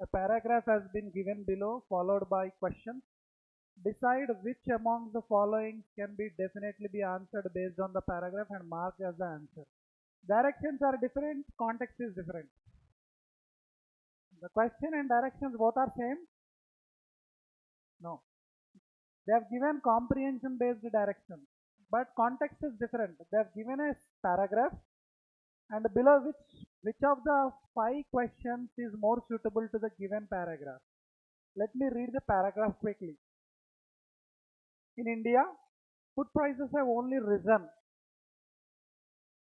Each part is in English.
A paragraph has been given below, followed by questions. Decide which among the following can be definitely be answered based on the paragraph and mark as the answer. Directions are different, context is different. The question and directions both are same? No. They have given comprehension based direction, but context is different. They have given a paragraph and below which of the five questions is more suitable to the given paragraph. Let me read the paragraph quickly. In India, food prices have only risen,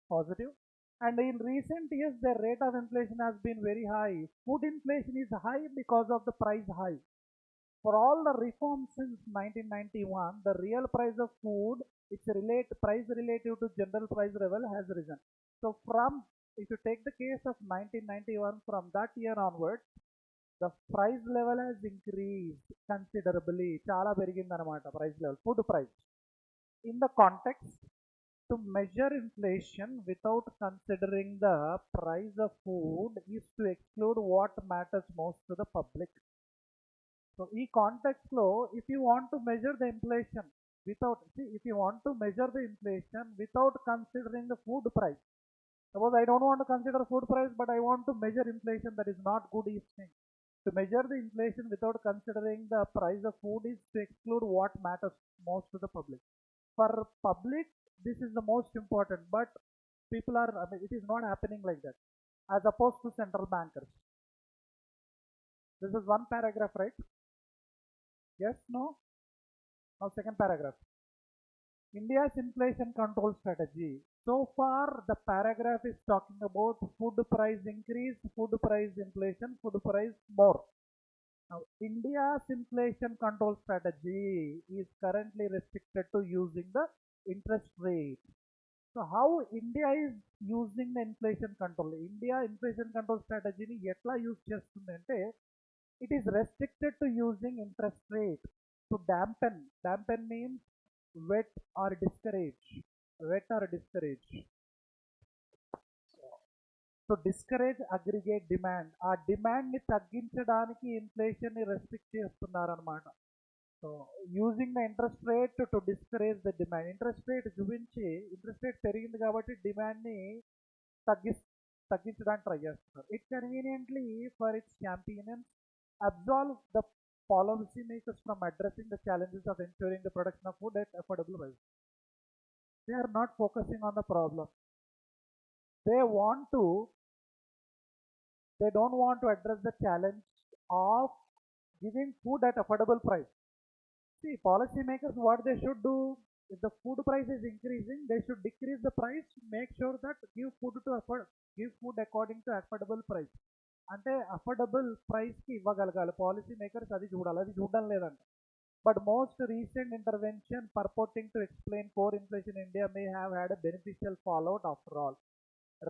positive, and in recent years the rate of inflation has been very high. Food inflation is high because of the price high. For all the reforms since 1991, the real price of food, price relative to general price level has risen. So if you take the case of 1991, from that year onwards, the price level has increased considerably. Chala పెరిగిందనమాట price level, food price. In the context, to measure inflation without considering the price of food is to exclude what matters most to the public. So, in context flow, if you want to measure the inflation if you want to measure the inflation without considering the food price, suppose I don't want to consider food price, but I want to measure inflation, that is not good is thing. To measure the inflation without considering the price of food is to exclude what matters most to the public. For public, this is the most important, but it is not happening like that, as opposed to central bankers. This is one paragraph, right? Yes, no? Now second paragraph. India's inflation control strategy. So far, the paragraph is talking about food price increase, food price inflation, food price more. Now, India's inflation control strategy is currently restricted to using the interest rate. So, how India is using the inflation control? India inflation control strategy ni etla use chestundante, it is restricted to using interest rate to dampen. Dampen means wet or discourage. Wet or discourage. So discourage aggregate demand, ఆ డిమాండ్ని తగ్గించడానికి ఇన్ఫ్లేషన్ని restrict చేస్తున్నారనమాట. So using the interest rate to discourage the demand. Interest rate చూపించి interest rate పెరిగింది కాబట్టి డిమాండ్ని తగ్గించడానికి try చేస్తున్నారు. It conveniently for it's campaigners absolve the policy makers from addressing the challenges of ensuring the production of food at affordable price. They are not focusing on the problem. They don't want to address the challenge of giving food at affordable price. See, policymakers, what they should do, if the food price is increasing, they should decrease the price, make sure that give food according to affordable price. అంటే affordable ప్రైస్కి ఇవ్వగలగాలి policy makers, అది చూడాలి. అది చూడడం లేదంట. But most recent intervention purporting to explain core inflation in India may have had a beneficial fallout after all.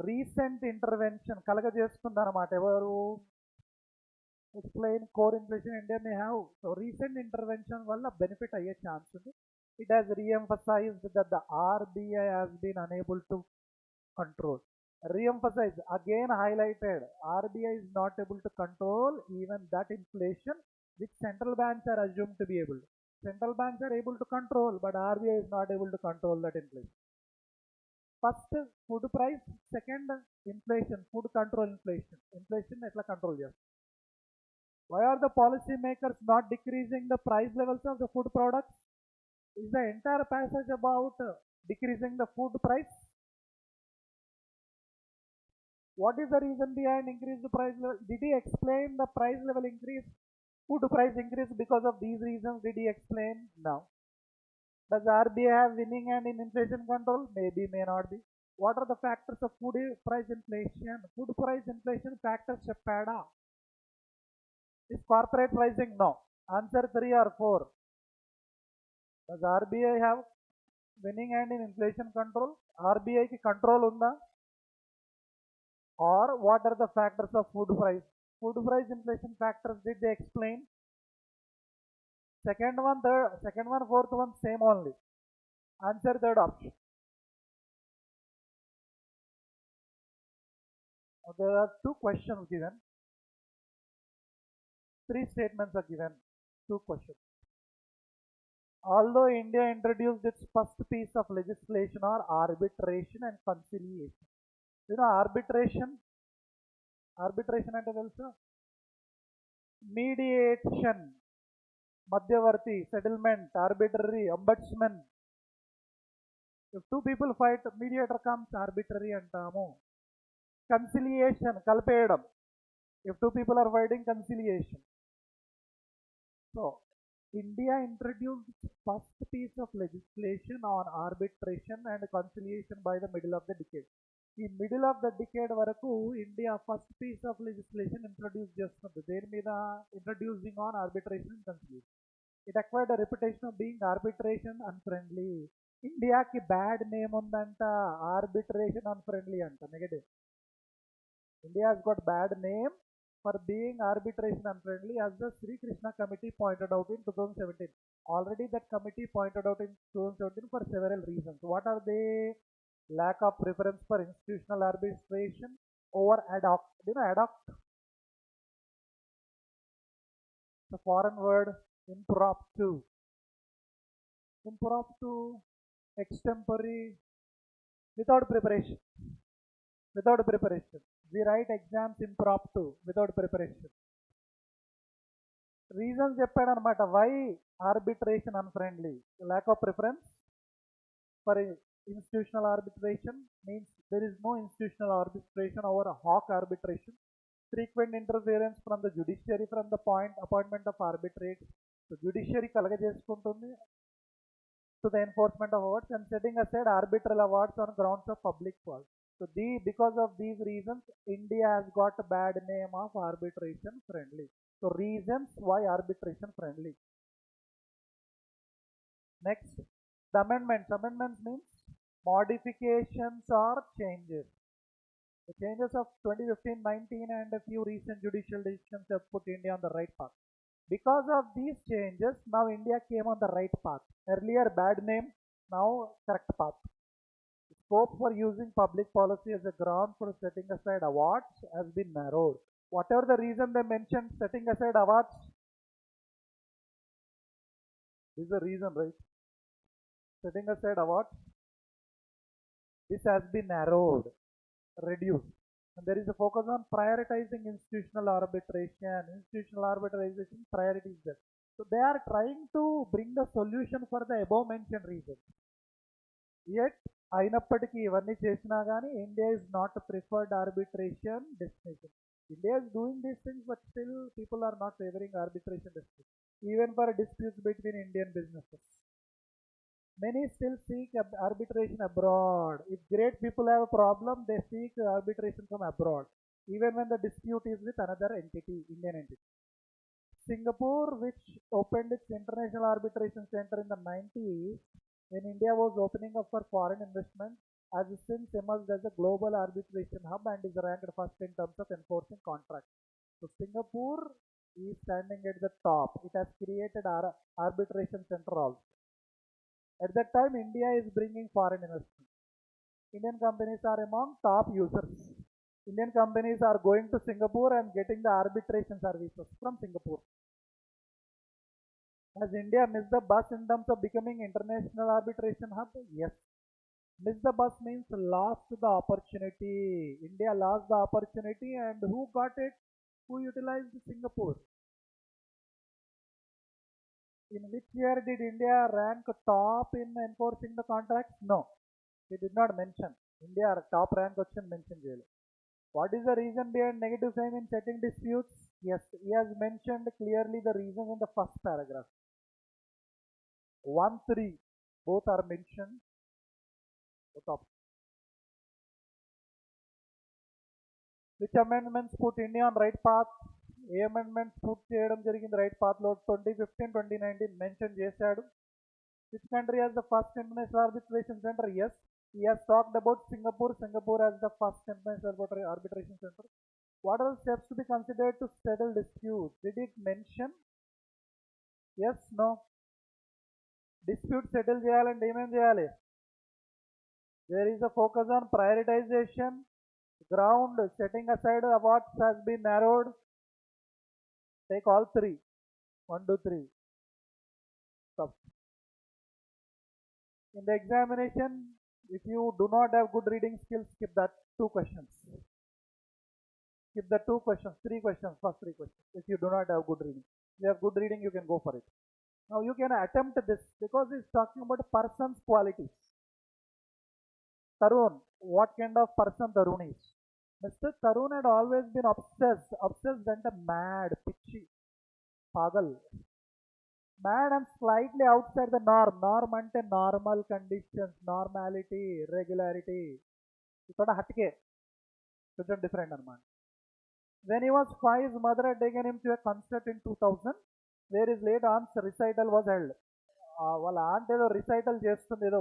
Recent intervention కలగజేసుకుందనమాట ఎవరు? Explain core inflation India may have. So recent intervention వల్ల benefit అయ్యే chance ఉంది. It has reemphasized that the RBI has been unable to control. Re-emphasize, again highlighted, RBI is not able to control even that inflation which central banks are assumed to be able to. Central banks are able to control, but RBI is not able to control that inflation. First, food price. Second, inflation, food control inflation. Inflation etla control chestam. Why are the policy makers not decreasing the price levels of the food products? Is the entire passage about decreasing the food price? What is the reason behind increase the price level? Did he explain the price level increase, food price increase because of these reasons? Did he explain? No. Does RBI have winning hand in inflation control? Maybe, may not be. What are the factors of food price inflation? Food price inflation factors చెప్పాడా? Is corporate pricing? No. Answer 3 or 4. Does RBI have winning hand in inflation control? RBI ki control unda? Or what are the factors of food price? Food price inflation factors, did they explain? Second one, fourth one, same only. Answer third option. There are two questions given. Three statements are given, two questions. Although India introduced its first piece of legislation or arbitration and conciliation. You know arbitration అంటే తెలుసా? Mediation, మధ్యవర్తి, settlement, arbitrary, అంబడ్స్మన్. If two people fight, mediator comes, arbitrary అంటాము. Conciliation, కలిపేయడం. If two people are fighting, conciliation. So India introduced its first piece of legislation on arbitration and conciliation by the middle of the decade. ఈ middle of the decade వరకు India first piece of legislation introduce చేస్తుంది. దేని మీద? Introducing on arbitration and conciliation. It acquired reputation of being arbitration unfriendly. ఇండియాకి bad name ఉందంట, arbitration unfriendly అంట, negative. India has got bad name for being arbitration unfriendly as the Sri Krishna committee pointed out in 2017. Already that committee pointed out in 2017 for several reasons. What are they? Lack of preference for institutional arbitration over ad hoc. Do you know ad hoc? The foreign word, impromptu. Impromptu, extempore, without preparation. Without preparation. We write exams impromptu, without preparation. Reasons చెప్పాడు అనమాట. Why arbitration unfriendly? lack of preference for institutional arbitration, means there is no institutional arbitration over a hawk arbitration. Frequent interference from the judiciary from the appointment of arbitrates. So judiciary కలగజేసుకుంటుంది to the enforcement of awards and setting aside arbitral awards on grounds of public fault. So because of these reasons, India has got a bad name of arbitration friendly. So reasons why arbitration friendly. Next, the amendments. Amendments means modifications or changes. The changes of 2015-19 and a few recent judicial decisions have put India on the right path. Because of these changes, now India came on the right path. Earlier bad name, now correct path. The scope for using public policy as a ground for setting aside awards has been narrowed. Whatever the reason they mentioned, setting aside awards, this is the reason, right? Setting aside awards, this has been narrowed, reduced. And there is a focus on prioritizing institutional arbitration. Institutional arbitration priority is there. So they are trying to bring the solution for the above mentioned reasons. Yet, అయినప్పటికీ ఇవన్నీ చేసినా కానీ India is not a preferred arbitration destination. India is doing these things, but still people are not favoring arbitration destination, even for disputes between Indian businesses. Many still seek arbitration abroad. If great people have a problem, they seek arbitration from abroad, even when the dispute is with another entity, Indian entity. Singapore, which opened its international arbitration center in the 90s, when India was opening up for foreign investment, has since emerged as a global arbitration hub and is ranked first in terms of enforcing contracts. So Singapore is standing at the top. It has created arbitration center also. At that time, India is bringing foreign investment. Indian companies are among top users. Indian companies are going to Singapore and getting the arbitration services from Singapore. Has India missed the bus in terms of becoming international arbitration hub? Yes. Miss the bus means lost the opportunity. India lost the opportunity, and who got it? Who utilized Singapore? In which year did India rank top in enforcing the contracts? No, he did not mention. India top rank question mentioned cheyale. What is the reason behind negative fame in setting disputes? Yes, he has mentioned clearly the reason in the first paragraph. 1, 3, both are mentioned. Which amendments put India on right path? A amendments పూర్తి చేయడం జరిగింది right పాత్లో? 2015-2019 mention చేశాడు. Which country has the first international arbitration center? Yes, he has talked about Singapore. Singapore has the first international arbitration center. What are the steps to be considered to settle disputes? Did it mention? Yes, no. Dispute settle చేయాలంటే ఏమేం చేయాలి? There is a focus on prioritization. Ground setting aside awards has been narrowed. Take all three. 1, 2, 3. Stop. In the examination, if you do not have good reading skills, skip that 2 questions. Skip the 2 questions, 3 questions, first 3 questions. If you do not have good reading. If you have good reading, you can go for it. Now you can attempt this because it's talking about a person's qualities. Tarun, what kind of person Tarun is? Mr. Tarun had always been obsessed. Obsessed and mad, pitchy, pagal. Mad and slightly outside the norm. Norm ante normal conditions, normality, regularity. ఇక్కడ హట్కే కొంచెం different అనమాట. When he was 5, his mother had taken him to a concert in 2000, where his late aunt's recital was held. వాళ్ళ aunt ఏదో recital చేస్తుంది, ఏదో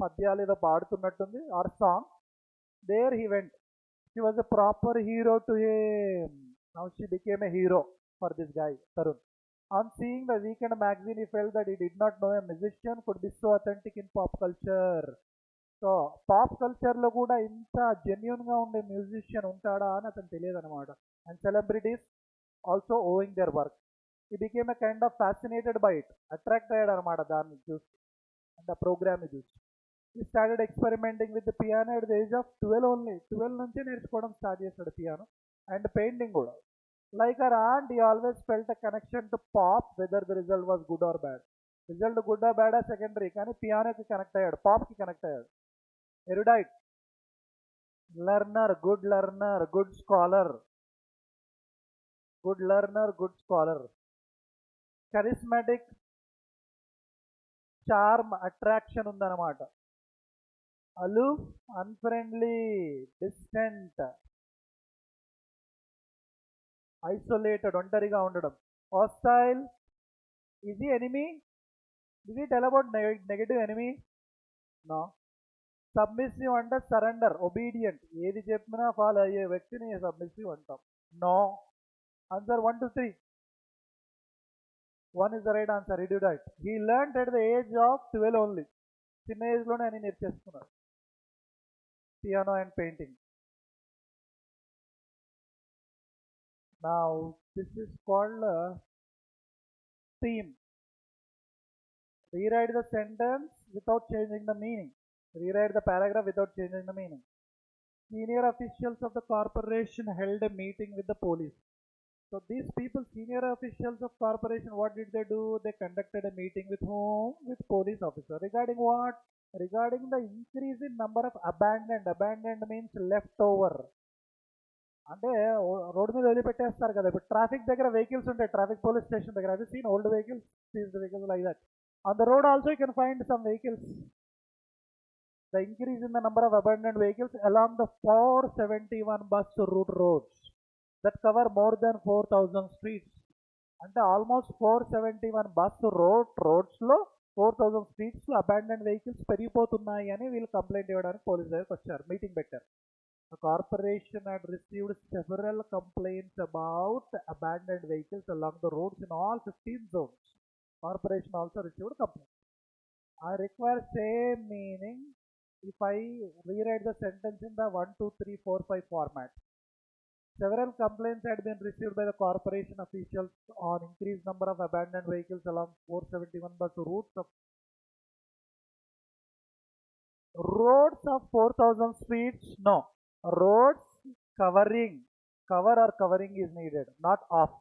పద్యాలు ఏదో పాడుతున్నట్టుంది, or song. There he went. She was a proper hero to him. Now she became a hero for this guy, Tarun. On seeing the Weekend magazine, he felt that he did not know a musician could be so authentic in pop culture. So pop కల్చర్లో కూడా ఇంత జెన్యున్గా ఉండే musician ఉంటాడా అని అతను తెలియదు అనమాట. And celebrities also owing their work. He became a kind of fascinated by it. Attract అయ్యాడు అనమాట దాన్ని చూసి, అండ్ ఆ ప్రోగ్రామ్ని చూసి. He started experimenting with piano at the age of 12 only. 12 నుంచే నేర్చుకోవడం స్టార్ట్ చేశాడు పియానో అండ్ పెయింటింగ్ కూడా. Like her aunt, he always felt a connection to pop, whether the result was good or bad. Result good or bad is secondary, కానీ పియానోకి connect అయ్యాడు, పాప్కి connect అయ్యాడు. Erudite, learner, good learner, good scholar. Good learner, good scholar. Charismatic, charm, attraction ఉందన్నమాట. Aloof, unfriendly, distant, isolated, ఒంటరిగా ఉండడం. Hostile, ఇది enemy. ఇది tell about negative enemy? No. Submissive అంటే సరెండర్, ఒబీడియంట్, ఏది చెప్పినా ఫాలో అయ్యే వ్యక్తిని సబ్మిసివ్ అంటాం. No. Answer 1 to 3. 1 is the right answer. He did right. He learned at the age of 12 only. చిన్న ఏజ్లోనే అని నేర్చేసుకున్నాడు piano and painting. Now this is called theme. Rewrite the sentence without changing the meaning. Rewrite the paragraph without changing the meaning. Senior officials of the corporation held a meeting with the police. So these people, senior officials of corporation, what did they do? They conducted a meeting with whom? With police officer. Regarding what? Regarding the increase in number of abandoned. Abandoned means leftover. అంటే road మీద వదిలిపెట్టేస్తారు కదా. ఇప్పుడు traffic దగ్గర vehicles ఉంటాయి, traffic police station దగ్గర. అది scene old vehicles, seized vehicles like that. On the road also you can find some vehicles. The increase in the number of abandoned vehicles along the 471 bus route roads that cover more than 4,000 streets. అంటే almost 471 bus రోడ్స్లో 4,000 స్ట్రీట్స్లో abandoned vehicles పెరిగిపోతున్నాయి అని వీళ్ళు complaint ఇవ్వడానికి police దగ్గరికి వచ్చారు, meeting పెట్టారు. The corporation had received several complaints about abandoned vehicles along the roads in all 15 zones. Corporation also received complaints. I require same meaning if I rewrite the sentence in the 1, 2, 3, 4, 5 format. Several complaints had been received by the corporation officials on increased number of abandoned vehicles along 471 bus routes of 4,000 streets. No. Roads covering, cover or covering is needed, not off.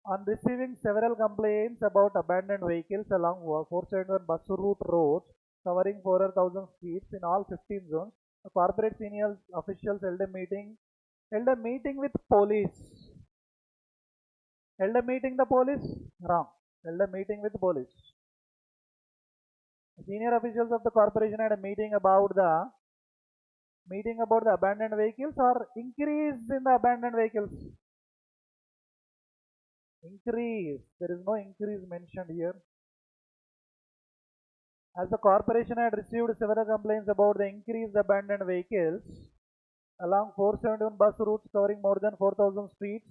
On receiving several complaints about abandoned vehicles along 471 bus route roads covering 4,000 streets in all 15 zones, the corporate senior officials held a meeting with police. Held a meeting the police? Wrong. Held a meeting with police. Senior officials of the corporation had a meeting about the abandoned vehicles or increase in the abandoned vehicles. Increase. There is no increase mentioned here. As the corporation had received several complaints about the increased abandoned vehicles along 471 bus routes covering more than 4,000 streets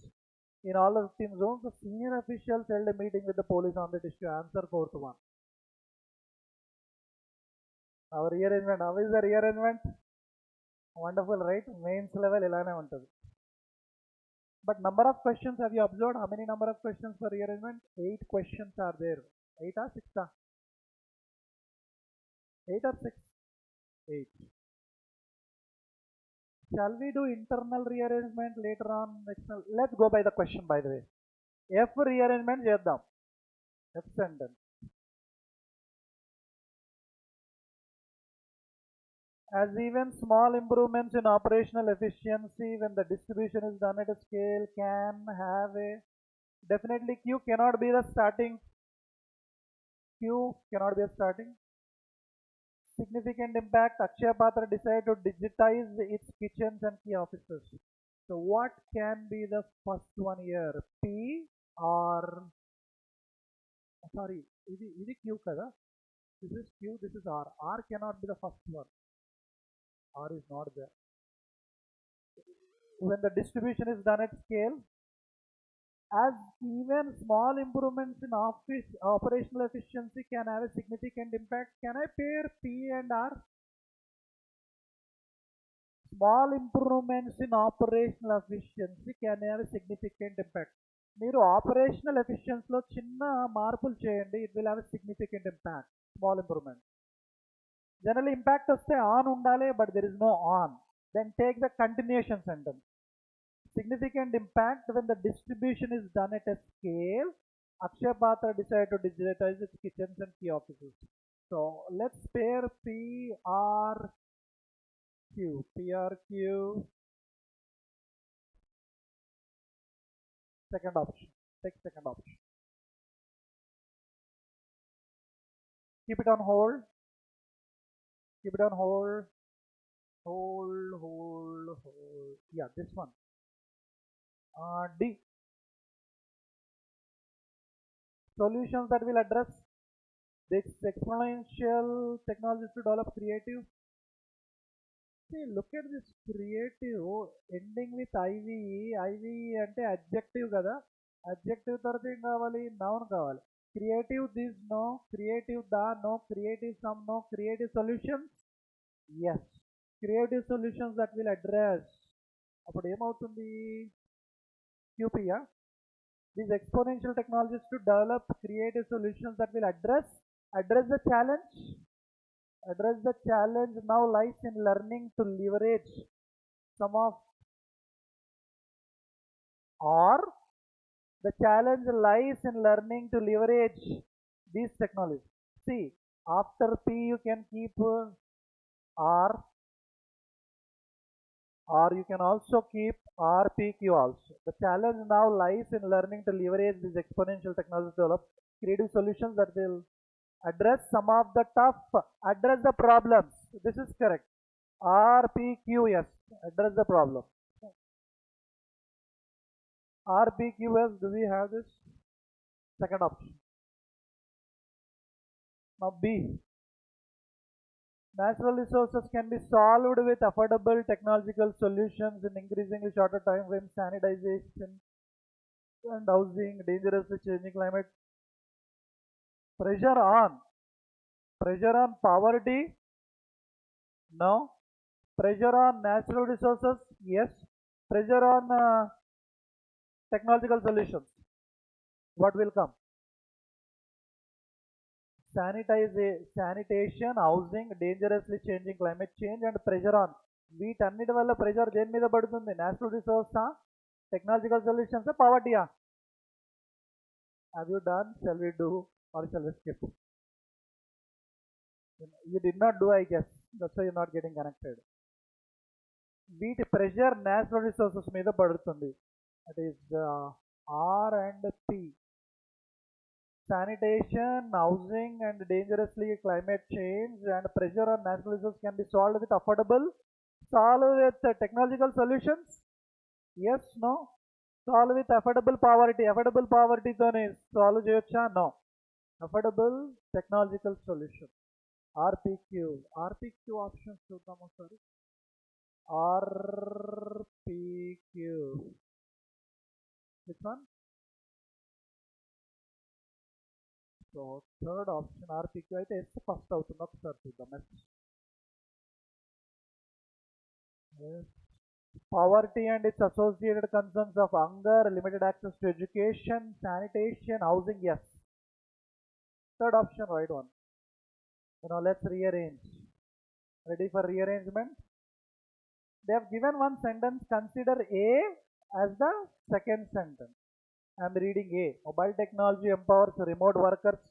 in all the 15 zones, the senior officials held a meeting with the police on that issue. Answer 4th one. Our rearrangement. How is the rearrangement? Wonderful, right? Mains level ilane untadi. But number of questions, have you observed how many number of questions for rearrangement? 8 questions are there. 8 or 6? 8 or 6? 8. Shall we do internal rearrangement later on? External? Let's go by the question, by the way. F rearrangement చేద్దాం. F sentence. As even small improvements in operational efficiency when the distribution is done at a scale can have a, definitely Q cannot be the starting. Q cannot be a starting. Significant impact. Akshaya Patra decided to digitize its kitchens and key offices. So what can be the first one here? P or, sorry, ఇది Q kada? This is Q, this is R. R cannot be the first one. R is not there. When the distribution is done at scale, as even small improvements in office operational efficiency can have a significant impact. Can I pair P and R? Small improvements in operational efficiency can have a significant impact. మీరు operational ఎఫిషియన్సీలో చిన్న మార్పులు చేయండి, it will have a significant impact. Small improvement. General impact వస్తే on ఉండాలి, but there is no on. Then take the continuation sentence. Significant impact when the distribution is done at a scale. Akshaya Patra decided to digitize its kitchens and key offices. So let's pair P R Q. P R Q. Second option. Take second option. Keep it on hold. Keep it on hold. Hold. Yeah, this one. D. Solutions that will address this exponential technologies to develop creative. See, look at this creative ending with IV. IV అంటే adjective కదా. Adjective తర్వాత ఏం కావాలి? Noun కావాలి. Creative this no, creative the no, creative some no, creative solutions. Yes. Creative solutions that will address. అప్పుడు ఏమవుతుంది? QP. These exponential technologies to develop creative solutions that will address the challenge. Address the challenge now lies in learning to leverage some of, or the challenge lies in learning to leverage these technologies. See, after P you can keep R, or you can also keep RPQ also. The challenge now lies in learning to leverage these exponential technologies to develop creative solutions that will address some of the address the problems. This is correct. RPQ, yes, address the problem. RPQS, do we have this? Second option. Now B. Natural resources can be solved with affordable technological solutions in increasingly shorter time frame, sanitization and housing, dangerously changing climate. Pressure on poverty? No. Pressure on natural resources? Yes. Pressure on technological solutions. What will come? Sanitation, housing, dangerously changing climate change and pressure on. వీటన్నిటి వల్ల pressure దేని మీద పడుతుంది? Natural రిసోర్సా, technological solutions, పవర్టీయా? Have you done? Shall we do or shall we skip? You did not do, I guess. That's why you're not getting connected. వీటి pressure natural resources మీద పడుతుంది. That is R and P. Sanitation, housing and dangerously climate change and pressure on natural resources can be solved with technological solutions? Yes, no. Solve with affordable poverty. Affordable poverty tone solve cheyocha? No. Affordable technological solution. RPQ. RPQ options చూద్దాము ఒకసారి. RPQ. Which one? So third option RPQ అయితే S first అవుతుంది. ఒకసారి చూద్దాం. S Poverty and its associated concerns of hunger, limited access to education, sanitation, housing, yes. Third option, right one. Now let's rearrange. Ready for rearrangement? They have given one sentence, consider A as the second sentence. I am reading A. Mobile technology empowers remote workers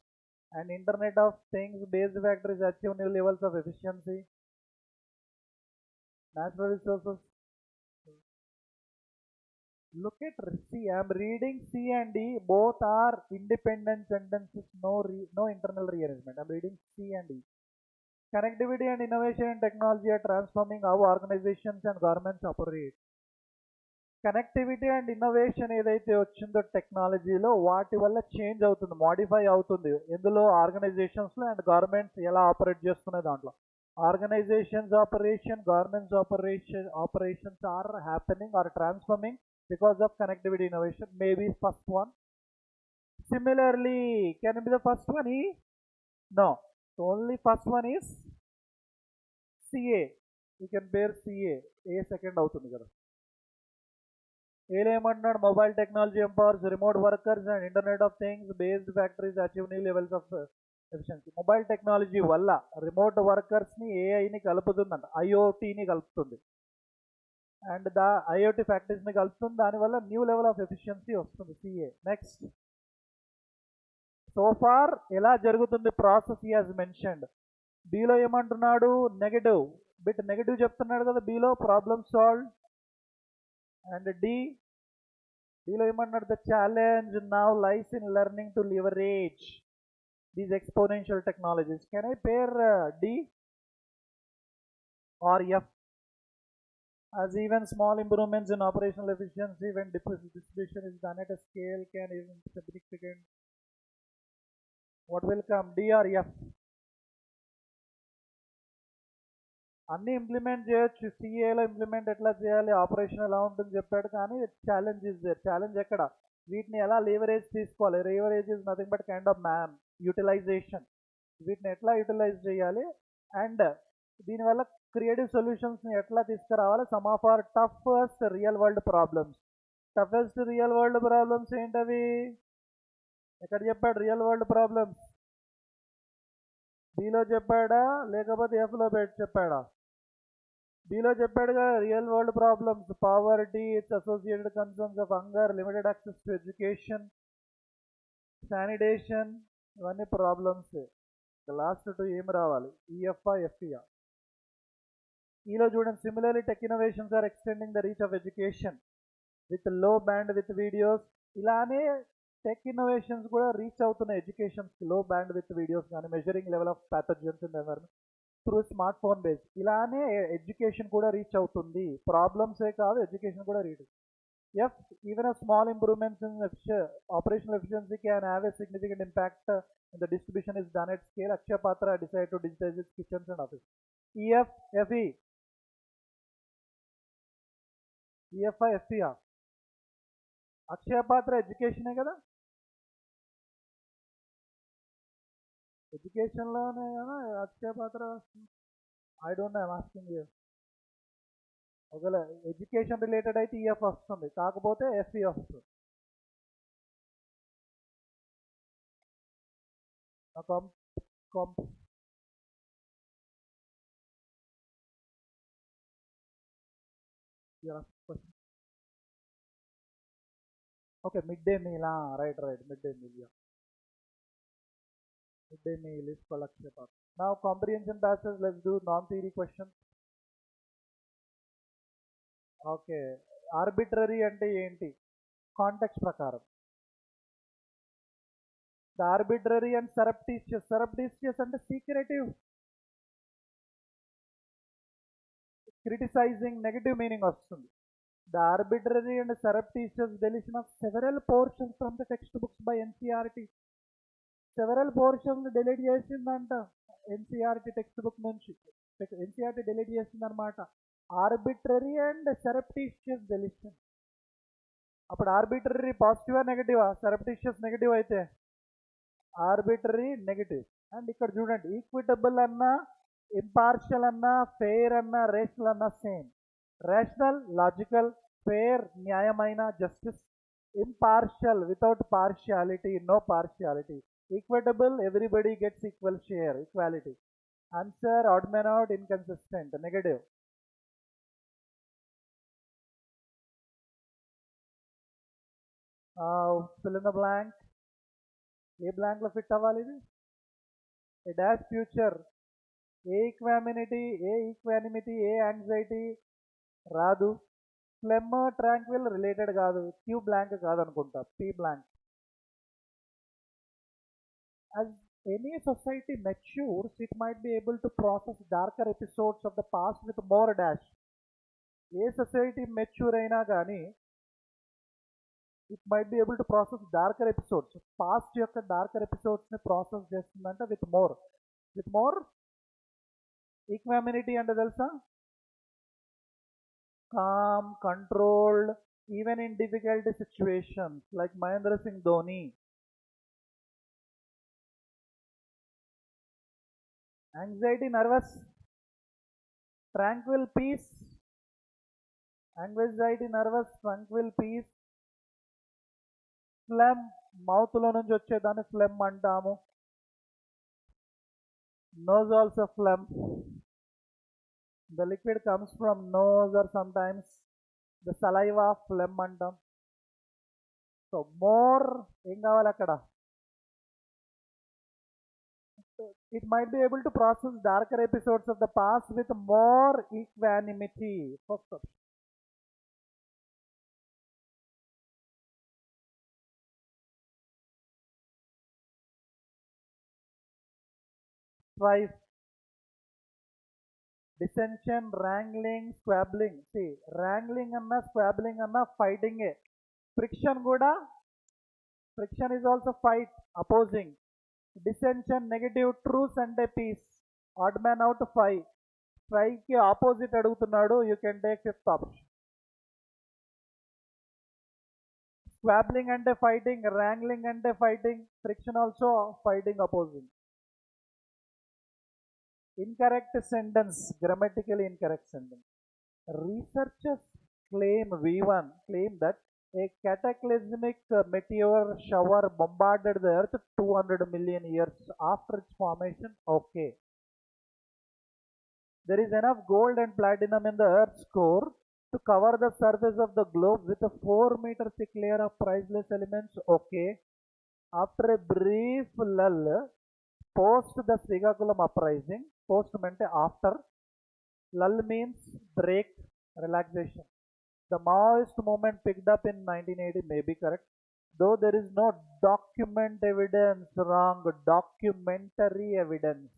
and Internet of Things based factories achieve new levels of efficiency. Natural resources. Look at C. I am reading C and D. Both are independent sentences. No internal rearrangement. I am reading C and D. Connectivity and innovation in technology are transforming how organizations and governments operate. Connectivity and innovation ఏదైతే వచ్చిందో టెక్నాలజీలో వాటి వల్ల change అవుతుంది, modify అవుతుంది. ఎందులో? ఆర్గనైజేషన్స్లో and governments ఎలా ఆపరేట్ చేస్తున్నాయి దాంట్లో. Organisations operation, governments operations are happening are transforming because of connectivity innovation. Maybe first one. Similarly, can it be the first one? No. So only first one is CA. You can bear CA. A second అవుతుంది కదా. ఏమన్నాడు? Mobile technology empowers remote workers and internet of things based factories achieve new levels of efficiency. Mobile technology వల్ల remote వర్కర్స్ని ఏఐని కలుపుతుందంట, ఐఓటీని కలుపుతుంది and IoT ఫ్యాక్టరీస్ని కలుపుతుంది. దానివల్ల new level of efficiency వస్తుంది. CA. Next, so far ఎలా జరుగుతుంది ప్రాసెస్ యాజ్ మెన్షన్డ్. బీలో ఏమంటున్నాడు? Negative bit negative చెప్తున్నాడు కదా బీలో, ప్రాబ్లమ్ సాల్వ్. అండ్ డీలో ఏమన్నాడు? The challenge now lies in learning to leverage these exponential technologies. Can I pair D R F? As even small improvements in operational efficiency when distribution is done at a scale can even be significant. What will come? D or F? అన్నీ implement చేయొచ్చు. సిఏలో implement ఎట్లా చేయాలి, operation ఎలా ఉంటుంది చెప్పాడు, కానీ challenge is there. Challenge ఎక్కడ? వీటిని ఎలా లీవరేజ్ తీసుకోవాలి. Leverage is nothing but kind of utilisation. వీటిని ఎట్లా యూటిలైజ్ చేయాలి అండ్ దీనివల్ల క్రియేటివ్ సొల్యూషన్స్ని ఎట్లా తీసుకురావాలి. Some of our toughest real world problems. Toughest real world problems ఏంటవి? ఎక్కడ చెప్పాడు రియల్ వరల్డ్ ప్రాబ్లమ్స్? బీలో చెప్పాడా లేకపోతే ఎఫ్లో చెప్పాడా? బీలో చెప్పాడు కదా real world problems. Poverty, its associated concerns of hunger, limited access to education, sanitation, ఇవన్నీ ప్రాబ్లమ్స్. లాస్ట్ టూ ఏమి రావాలి? ఈఎఫ్ఆ ఎఫ్ఈఆ? ఈలో చూడండి, similarly tech innovations are extending the reach of education with low bandwidth videos. ఇలానే tech innovations కూడా reach అవుతున్నాయి ఎడ్యుకేషన్స్కి, లో బ్యాండ్ విత్ వీడియోస్ కానీ, measuring level of pathogens in the environment through smart phone base. ఇలానే ఎడ్యుకేషన్ కూడా reach అవుతుంది. ప్రాబ్లమ్సే కాదు, ఎడ్యుకేషన్ కూడా reach. F, even a small improvements in operational efficiency can have a significant impact when the distribution is done at scale. Akshaya Patra decided to digitize its kitchens and office. EF, FE. ఈఎఫ్ఐ ఎఫ్ఈఆ? అక్షయ పాత్ర ఎడ్యుకేషనే కదా, ఎడ్యుకేషన్లోనే కదా Akshaya Patra. I don't know, I'm asking you. ఒకవేళ education related అయితే EF వస్తుంది, కాకపోతే ఎఫ్ఈ వస్తుంది. Okay, mid day meal. Right, mid day meal. Mid day meal is called Akshaya Patra. Now comprehension passes, let's do non-theory questions. Okay, arbitrary అంటే ఏంటి? Context ప్రకారం the arbitrary and surreptitious. Surreptitious అంటే secretive, criticizing, negative meaning వస్తుంది. The arbitrary and surreptitious deletion of several portions from the textbooks by NCERT. Several portions delete చేసిందంట NCERT text book నుంచి. NCERT delete చేసిందనమాట. Arbitrary and surreptitious deletion. అప్పుడు arbitrary పాజిటివా నెగటివా? Surreptitious negative అయితే arbitrary negative. And ఇక్కడ చూడండి, equitable అన్నా, ఇంపార్షియల్ అన్నా, ఫెయిర్ అన్నా, రేషనల్ అన్నా సేమ్. rational, logical, fair, న్యాయమైన, justice, impartial, without partiality, no partiality, equitable, everybody gets equal share, equality. Answer odd man out, inconsistent, negative. Fill in the blank. A బ్లాంక్లో fit అవ్వాలి ఇది? A dash future, A equanimity, A anxiety రాదు. Phlegm, tranquil related కాదు. Q blank కాదనుకుంటా, P blank. As any society matures, it might be able to process darker episodes of the past with more dash. ఏ society mature అయినా కానీ it might be able to process darker episodes, past యొక్క darker ఎపిసోడ్స్ని process చేస్తుందంటే with more equanimity అంటే తెలుసా? Calm, controlled, even in difficulty situations like Mahendra Singh Dhoni. Anxiety, nervous, tranquil, peace. Anxiety, nervous, tranquil, peace. Phlegm, మౌత్లో నుంచి వచ్చేదాన్ని ఫ్లెమ్ అంటాము. Nose also phlegm. The liquid comes from nose or sometimes the saliva, phlegm అంటాం. So more ఏం కావాలి అక్కడ? It might be able to process darker episodes of the past with more equanimity. First option. 5. Dissension, wrangling, squabbling. See, wrangling అన్నా squabbling అన్నా ఫైటింగే. Friction కూడా, friction is also fight, opposing. Dissension, negative. Truce అంటే peace. Odd man out 5. 5కి opposite అడుగుతున్నాడు. You can take 5th option. Squabbling అంటే fighting, wrangling అంటే fighting, friction also fighting, opposing. Incorrect sentence, grammatically incorrect sentence. Researchers claim, V1 claim that a cataclysmic meteor shower bombarded the earth 200 million years after its formation. Okay. There is enough gold and platinum in the earth's core to cover the surface of the globe with a 4-meter thick layer of priceless elements. Okay. After a brief lull, post the Srikakulam uprising, post meant after, lull means break, relaxation. The Maoist movement picked up in 1980 may be correct, though there is no document evidence. Wrong. Documentary evidence.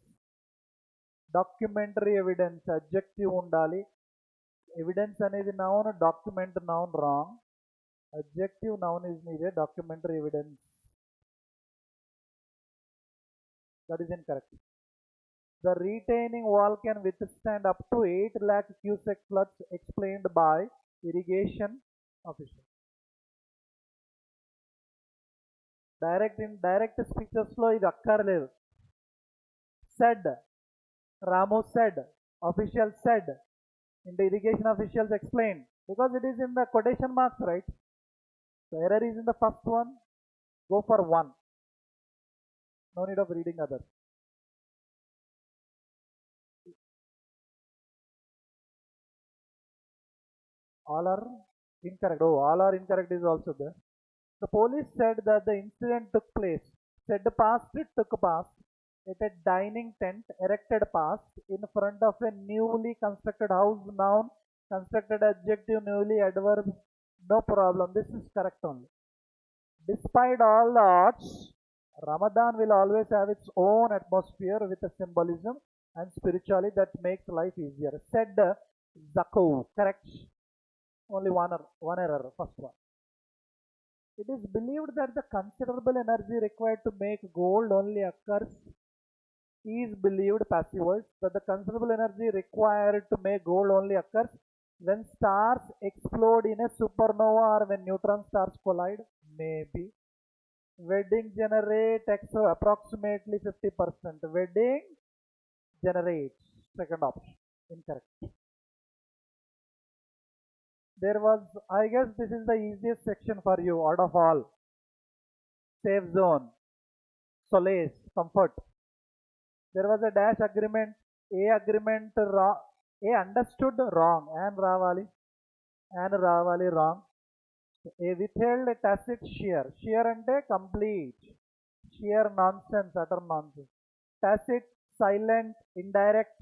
Documentary evidence, adjective undali. Evidence అనేది noun, document noun. Wrong. Adjective noun is needed. Documentary evidence. That is incorrect. The retaining wall can withstand up to 8 lakh cubic floods, explained by irrigation official. Direct speeches లో ఇది అక్కర్లేదు. Said, Ramu said, official said, and the irrigation officials explained, because it is in the quotation marks, right? So error is in the first one. Go for 1. No need of reading others. All are incorrect. Oh, all are incorrect is also there. The police said that the incident took place. Said past, it took past. At a dining tent erected past in front of a newly constructed house. Noun, constructed adjective, newly adverb. No problem. This is correct only. Despite all the odds, Ramadan will always have its own atmosphere with a symbolism and spirituality that makes life easier. Said Zakou. Correct. Only one error. First one. It is believed that the considerable energy required to make gold only occurs. Is believed, passive voice, that the considerable energy required to make gold only occurs when stars explode in a supernova or when neutron stars collide. Maybe. Wedding generate approximately 50%. Wedding generates. Second option. Incorrect. There was, I guess this is the easiest section for you out of all. Safe zone, solace, comfort. There was a dash agreement, A agreement, A understood wrong, and Ravali wrong. A withheld tacit sheer. Sheer ante complete. Sheer nonsense, utter nonsense. Tacit, silent, indirect.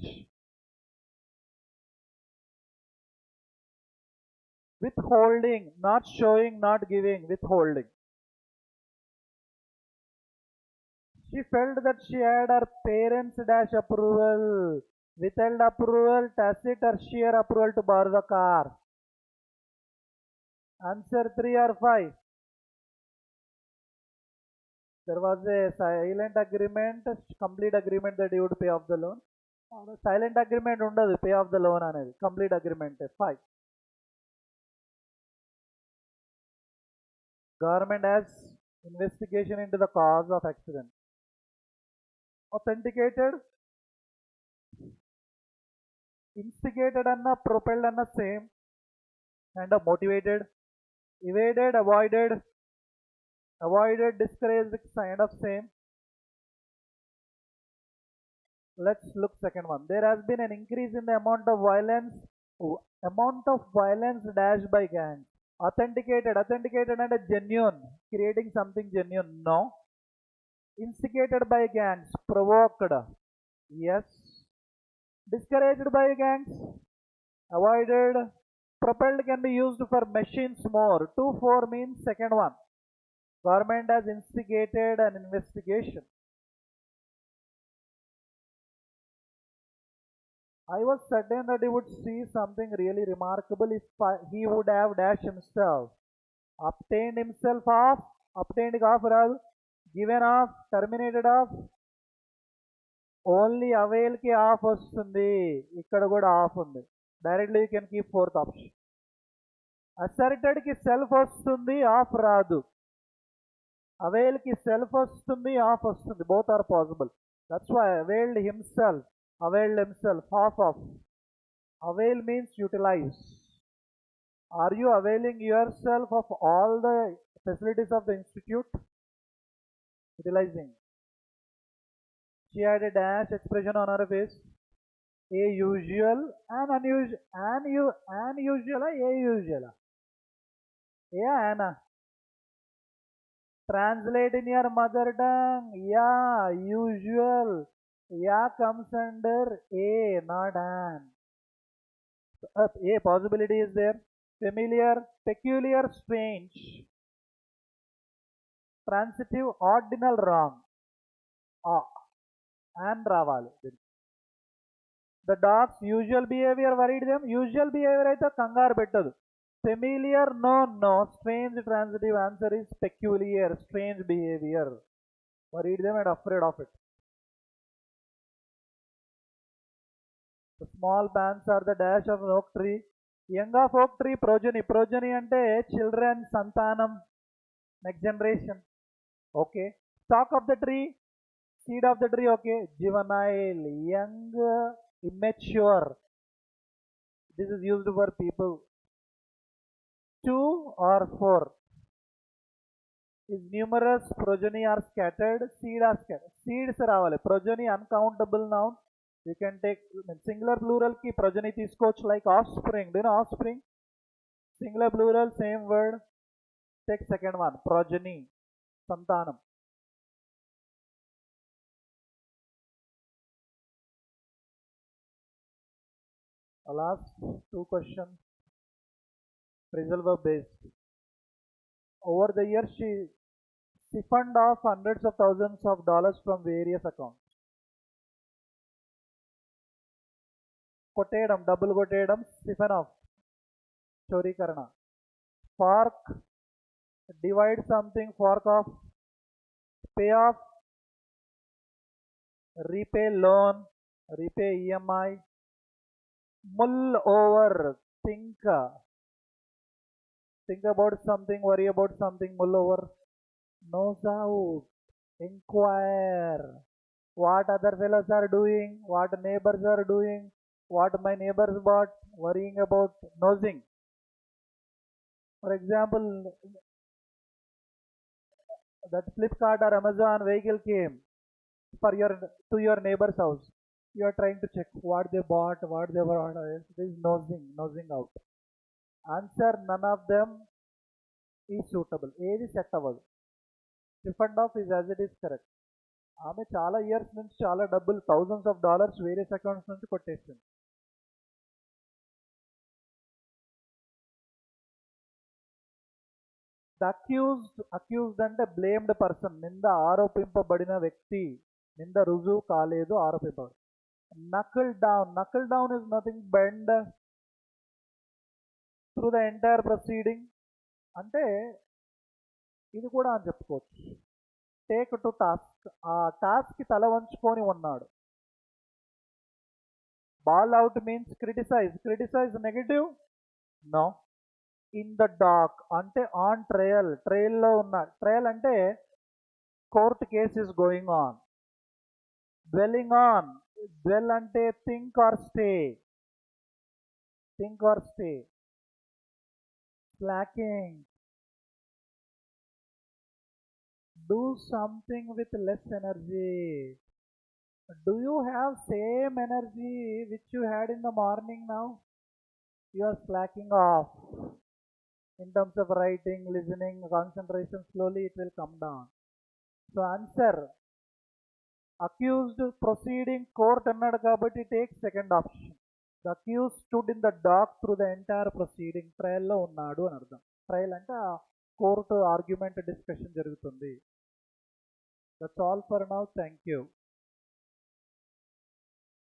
Withholding, not showing, not giving, withholding. She felt that she had her parents' dash approval, withheld approval, tacit or sheer approval to borrow the car. Answer 3 or 5. There was a silent agreement, complete agreement that you would pay off the loan. Silent agreement undadu, pay off the loan అనేది, complete agreement 5. Government has investigation into the cause of accident. Authenticated, instigated anna, propelled anna same, and motivated, evaded, avoided, discouraged, kind of same. Let's look second one. There has been an increase in the amount of violence dashed by gangs. Authenticated and a genuine, creating something genuine. No. Instigated by gangs, provoked. Yes. Discouraged by gangs, avoided. Propelled can be used for machines more. 2-4 means second one. Government has instigated an investigation. I was certain that he would see something really remarkable if he would have dashed himself. Obtained himself off, obtained off rather, given off, terminated off. Only అవైల్కి of వస్తుంది, ఇక్కడ కూడా of ఉంది. Directly you can keep fourth option. అసర్టెడ్కి self వస్తుంది, of రాదు. అవైల్కి self వస్తుంది, ఆఫ్ వస్తుంది. Both are possible. That's why availed himself, half of. Avail means utilize. Are you availing yourself of all the facilities of the institute? Utilizing. She had a dash expression on her face. A usual, an unusual, a usual. Yeah, Anna. Translate in your mother tongue. Yeah, usual. Yeah comes under A, not an. A possibility is there. Familiar, peculiar, strange. Transitive, ordinal, wrong. And రావాలి. The dog's usual behavior worried them. Usual behavior అయితే కంగారు పెట్టదు. Familiar, no. Strange, transitive. Answer is peculiar, strange behavior. Worried them and afraid of it. The small bands are the dash of an oak tree. Young of oak tree, progeny. Progeny అంటే children, సంతానం, next generation. Okay. Stalk of the tree, seed of the tree. Okay. Juvenile, young, immature. This is used for people. 2 or 4 is numerous, progeny are scattered, seed are scattered. Seeds రావాలి. Progeny uncountable noun. You can take singular plural ki progeny తీసుకోవచ్చు, like offspring. Do you know offspring? Singular plural, same word. Take second one, progeny, సంతానం. Last 2 questions. Phrasal verb based. Over the years, she siphoned off hundreds of thousands of dollars from various accounts. కొట్టేయడం, డబ్బులు కొట్టేయడం, siphon off, చోరీకరణ. Fork, divide something, fork off. Pay off, repay loan, repay EMI. Mull over, think about something, worry about something, mull over. Nose out, inquire what other fellows are doing, what neighbors are doing, what my neighbors bought, worrying about, nosing. For example, that Flipkart or Amazon vehicle came for your to your neighbor's house. You are trying to check what they bought, what they bought. It is nosing out. Answer: none of them is suitable. ఏది set అవ్వదు. If and off is as it is correct. ఆమె చాలా years నుంచి చాలా డబ్బులు $1000s various accounts నుంచి కొట్టేసింది. The accused అంటే బ్లేమ్డ్ పర్సన్, నింద ఆరోపింపబడిన వ్యక్తి, నింద రుజువు కాలేదు, ఆరోపింపబడి. Knuckle down is nothing bend through the entire proceeding అంటే ఇది కూడా అని చెప్పుకోవచ్చు. టేక్ టు టాస్క్, ఆ టాస్క్కి తల వంచుకొని ఉన్నాడు. Bawl out means criticize negative, no. In the dock అంటే ఆన్ ట్రయల్లో ఉన్న, ట్రయల్ అంటే court case is going on. Dwelling on, dwell అంటే think or stay. Slacking, do something with less energy. Do you have same energy which you had in the morning now? You are slacking off. In terms of writing, listening, concentration, slowly it will come down. So answer, accused proceeding court annadu kabatti take second option. The accused stood in the dock through the entire proceeding. Trial lo unnadu అని అర్థం. Trial అంటే court argument discussion జరుగుతుంది. That's all for now. Thank you.